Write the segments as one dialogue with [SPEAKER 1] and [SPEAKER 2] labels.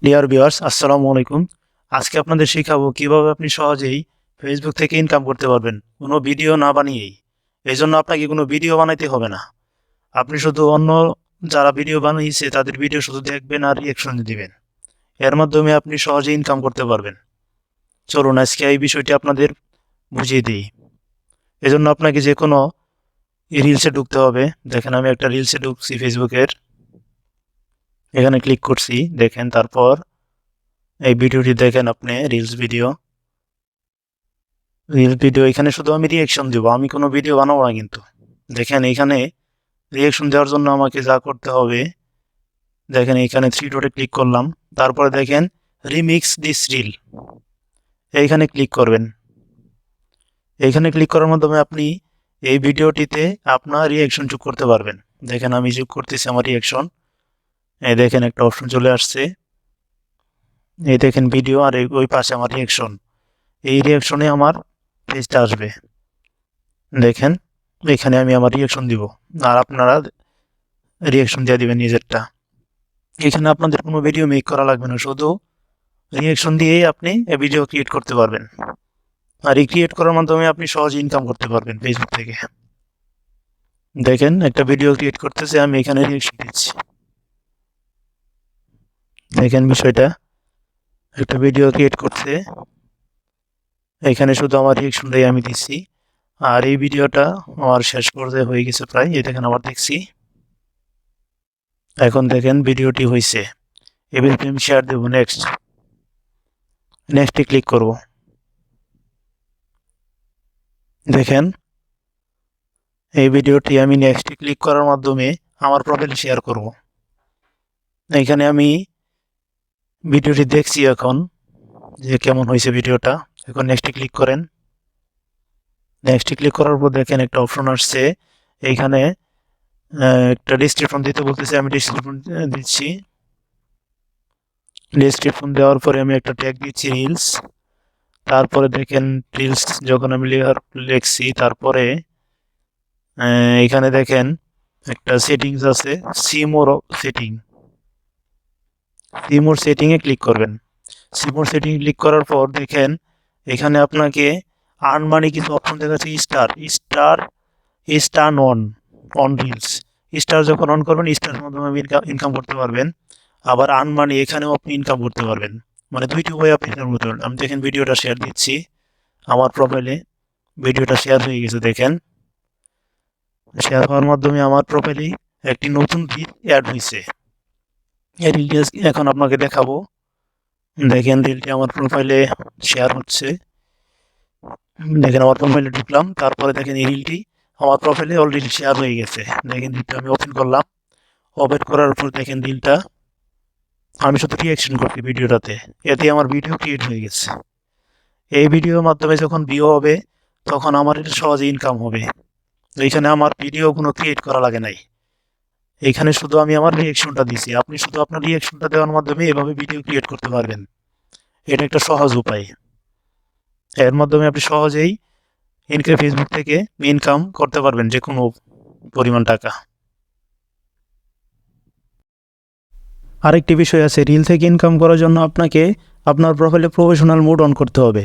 [SPEAKER 1] Dear viewers, আসসালামু আলাইকুম। আজকে আপনাদের শেখাবো কিভাবে আপনি সহজেই ফেসবুক থেকে ইনকাম করতে পারবেন কোনো ভিডিও না বানিয়েই। এই জন্য আপনাকে কোনো ভিডিও বানাইতে হবে না। আপনি শুধু অন্য যারা ভিডিও বানিয়েছে তাদের ভিডিও শুধু দেখবেন আর রিয়াকশন দিবেন। এর মাধ্যমে আপনি সহজেই ইনকাম করতে পারবেন। চলুন আজকে এই বিষয়টি আপনাদের বুঝিয়ে দিই। এজন্য আপনাকে যে কোনো রিলসে ঢুকতে হবে। দেখেন আমি একটা রিলসে ঢুকছি ফেসবুকের, এখানে ক্লিক করছি। দেখেন তারপর এই ভিডিওটি দেখেন, আপনি রিলস ভিডিও এখানে শুধু আমি রিয়াকশন দিব, আমি কোনো ভিডিও বানাবো না। কিন্তু দেখেন এখানে রিয়াকশন দেওয়ার জন্য আমাকে যা করতে হবে, দেখেন এখানে থ্রি ডটে ক্লিক করলাম। তারপরে দেখেন রিমিক্স দিস রিল, এইখানে ক্লিক করবেন। এইখানে ক্লিক করার মাধ্যমে আপনি এই ভিডিওটিতে আপনার রিয়াকশন যোগ করতে পারবেন। দেখেন আমি যোগ করতেছি আমার রিয়াকশন। এই দেখেন একটা অপশন চলে আসছে, এই দেখেন ভিডিও, আর ওই পাশে আমার রিয়াকশন। এই রিয়াকশনে আমার পেজটা আসবে। দেখেন এখানে আমি আমার রিয়াকশন দিব, আর আপনারা রিয়াকশন দিয়ে দিবেন নিজেরটা। এখানে আপনাদের কোনো ভিডিও মেক করা লাগবে না, শুধু রিয়াকশন দিয়েই আপনি ভিডিও ক্রিয়েট করতে পারবেন। আর এই ক্রিয়েট করার মাধ্যমে আপনি সহজে ইনকাম করতে পারবেন ফেসবুক থেকে। দেখেন একটা ভিডিও ক্রিয়েট করতেছে, আমি এখানে রিয়াকশন দিচ্ছি। দেখেন বিষয়টা, একটা ভিডিও ক্রিয়েট করছে, এখানে শুধু আমার রিয়াকশনটাই আমি দিচ্ছি। আর এই ভিডিওটা আমার শেষ পর্যায়ে হয়ে গেছে প্রায়। এই দেখেন আবার দেখছি, এখন দেখেন ভিডিওটি হয়েছে। এবার আমি শেয়ার দেবো, নেক্সটে ক্লিক করব। দেখেন এই ভিডিওটি আমি নেক্সটে ক্লিক করার মাধ্যমে আমার প্রোফাইলে শেয়ার করব। এখানে আমি ভিডিওটি দেখছি এখন যে কেমন হয়েছে ভিডিওটা। এখন নেক্সটে ক্লিক করেন। নেক্সটে ক্লিক করার পর দেখেন একটা অপশন আসছে, এইখানে একটা ডেসক্রিপশন দিতে বলতেছে, আমি ডেসক্রিপশন দিচ্ছি। ডেসক্রিপশন দেওয়ার পরে আমি একটা ট্যাগ দিচ্ছি রিলস। তারপরে দেখেন রিলস যখন আমি লিখছি, তারপরে এখানে দেখেন একটা সেটিংস আছে, সিমোর সেটিংয়ে ক্লিক করবেন। সিমোর সেটিং ক্লিক করার পর দেখেন এখানে আপনাকে আর্ন মানি কিছু অপশন দেখাচ্ছে। Star on reels. স্টার যখন অন করবেন, স্টারের মাধ্যমে ইনকাম করতে পারবেন। আবার আর্ন মানি এখানেও আপনি ইনকাম করতে পারবেন, মানে দুইটি ওয়ে আপনি ইনকাম করতে পারবেন। আমি দেখেন ভিডিওটা শেয়ার দিচ্ছি, আমার প্রোফাইলে ভিডিওটা শেয়ার হয়ে গেছে। দেখেন শেয়ার হওয়ার মাধ্যমে আমার প্রোফাইলে একটি নতুন রিল অ্যাড হয়েছে। এই রিলটি এখন আপনাকে দেখাবো। দেখেন রিলটি আমার প্রোফাইলে শেয়ার হচ্ছে। দেখেন আমার প্রোফাইলে ঢুকলাম, তারপরে দেখেন এই রিলটি আমার প্রোফাইলে অলরেডি শেয়ার হয়ে গেছে। দেখেন রিলটা আমি ওপেন করলাম। ওপেন করার পর দেখেন রিলটা আমি শুধু রিয়াকশন করছি ভিডিওটাতে, এতে আমার ভিডিও ক্রিয়েট হয়ে গেছে। এই ভিডিওর মাধ্যমে যখন ভিউ হবে তখন আমার এটা সহজে ইনকাম হবে। এইখানে আমার ভিডিও কোনো ক্রিয়েট করা লাগে নাই, এইখানে শুধু আমি আমার রিয়াকশনটা দিছি। আপনি শুধু আপনার রিয়াকশনটা দেওয়ার মাধ্যমে এভাবে ভিডিও ক্রিয়েট করতে পারবেন। এটা একটা সহজ উপায়। এর মাধ্যমে আপনি সহজেই ফেসবুক থেকে ইনকাম করতে পারবেন যে কোনো পরিমাণ টাকা। আরেকটি বিষয় আছে, রিল থেকে ইনকাম করার জন্য আপনাকে আপনার প্রোফাইলে প্রফেশনাল মোড অন করতে হবে।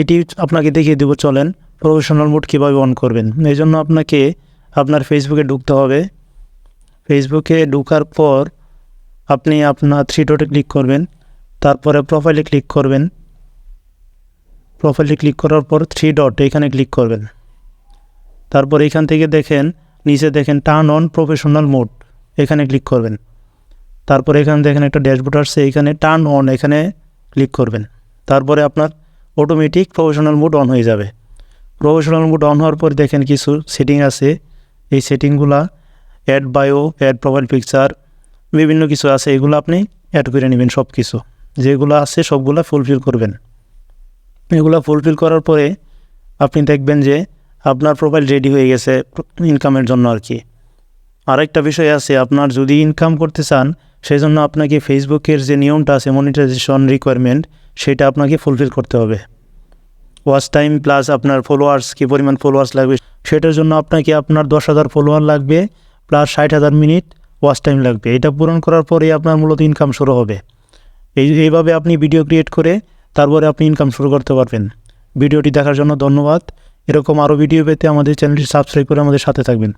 [SPEAKER 1] এটি আপনাকে দেখিয়ে দেবো, চলেন প্রফেশনাল মোড কীভাবে অন করবেন। এই জন্য আপনাকে আপনার ফেসবুকে ঢুকতে হবে। ফেসবুকে ঢোকার পর আপনি আপনার থ্রি ডটে ক্লিক করবেন, তারপরে প্রোফাইলে ক্লিক করবেন। প্রোফাইলে ক্লিক করার পর থ্রি ডট এখানে ক্লিক করবেন। তারপর এখান থেকে দেখেন নিচে দেখেন টার্ন অন প্রফেশনাল মোড, এখানে ক্লিক করবেন। তারপর এখানে দেখেন একটা ড্যাশবোর্ড আসছে, এখানে টার্ন অন এখানে ক্লিক করবেন। তারপরে আপনার অটোমেটিক প্রফেশনাল মোড অন হয়ে যাবে। প্রফেশনাল মোড অন হওয়ার পর দেখেন কিছু সেটিং আছে, এই সেটিংগুলা add bio, add profile picture, বিভিন্ন কিছু আছে, এগুলো আপনি অ্যাড করে নেবেন। সব কিছু যেগুলো আছে সবগুলো ফুলফিল করবেন। এগুলো ফুলফিল করার পরে আপনি দেখবেন যে আপনার প্রোফাইল রেডি হয়ে গেছে ইনকামের জন্য আর কি। আরেকটা বিষয় আছে, আপনার যদি ইনকাম করতে চান সেই জন্য আপনাকে ফেসবুকের যে নিয়মটা আছে মনিটাইজেশন রিকোয়ারমেন্ট, সেটা আপনাকে ফুলফিল করতে হবে। ওয়াচ টাইম প্লাস আপনার ফলোয়ার্স, কী পরিমাণ ফলোয়ার্স লাগবে, সেটার জন্য আপনাকে আপনার 10,000 ফলোয়ার লাগবে প্লাস 60,000 মিনিট ওয়াচ টাইম লাগবে। এটা পূরণ করার পরেই আপনার মূলত ইনকাম শুরু হবে। এইভাবে আপনি ভিডিও ক্রিয়েট করে তারপরে আপনি ইনকাম শুরু করতে পারবেন। ভিডিওটি দেখার জন্য ধন্যবাদ। এরকম আরও ভিডিও পেতে আমাদের চ্যানেলটি সাবস্ক্রাইব করে আমাদের সাথে থাকবেন।